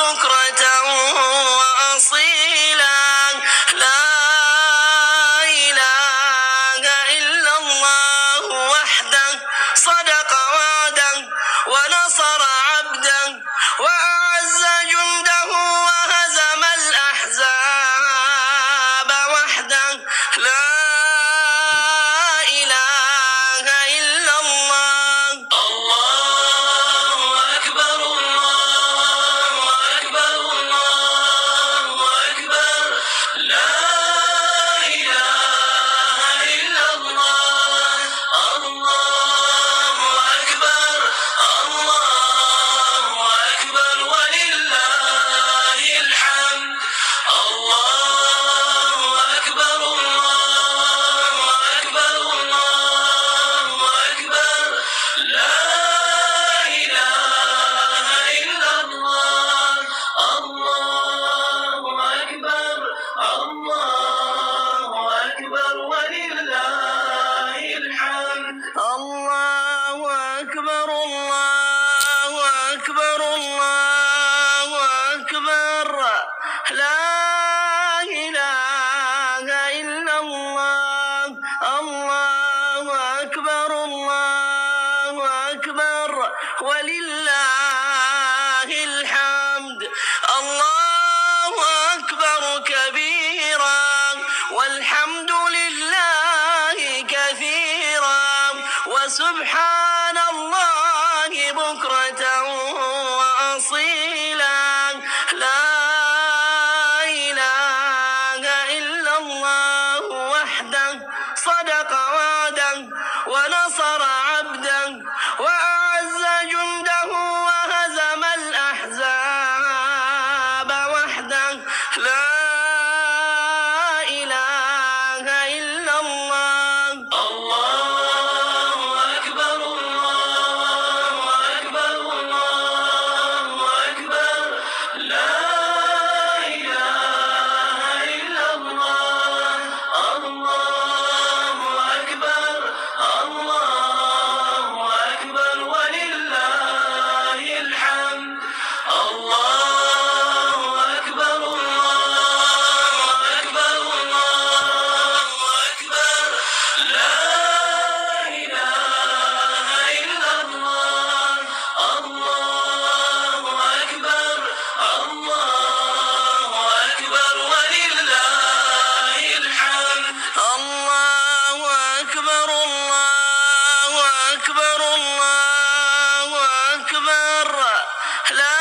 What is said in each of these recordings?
بكرة وأصيلا لا إله إلا الله وحده صدق وعده ونصر عبده وأعز جنده وهزم الأحزاب وحده لا إله إلا الله. الله أكبر الله أكبر الله أكبر لا إله إلا الله. الله أكبر الله أكبر ولله الحمد. الله أكبر الله أكبر الله أكبر لا إله إلا الله. الله أكبر الله أكبر ولله الحمد. الله أكبر الله أكبر الله أكبر لا إله إلا الله. الله أكبر الله أكبر ولله الحمد. الله أكبر كبيرا والحمد لله كثيرا وسبحان الله بكرة وأصيلا لا إله إلا الله وحده صدق وعده ونصر عبده وأعز جنده وهزم الأحزاب وحده لا إله إلا الله. الله أكبر الله أكبر الله أكبر لا إله إلا الله. الله أكبر الله أكبر ولله الحمد. الله أكبر الله أكبر الله أكبر لا إله إلا الله. الله أكبر الله أكبر ولله الحمد. الله أكبر الله أكبر الله أكبر لا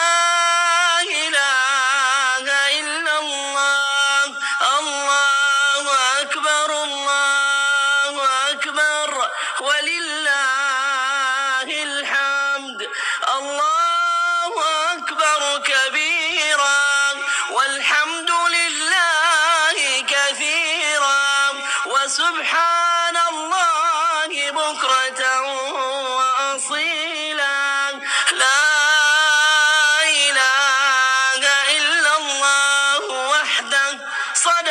إله إلا الله. الله أكبر الله أكبر ولله الحمد. الله أكبر كبيرا والحمد لله كثيرا وسبحان الله بكرة وأصيلا لا إله إلا الله وحده صدق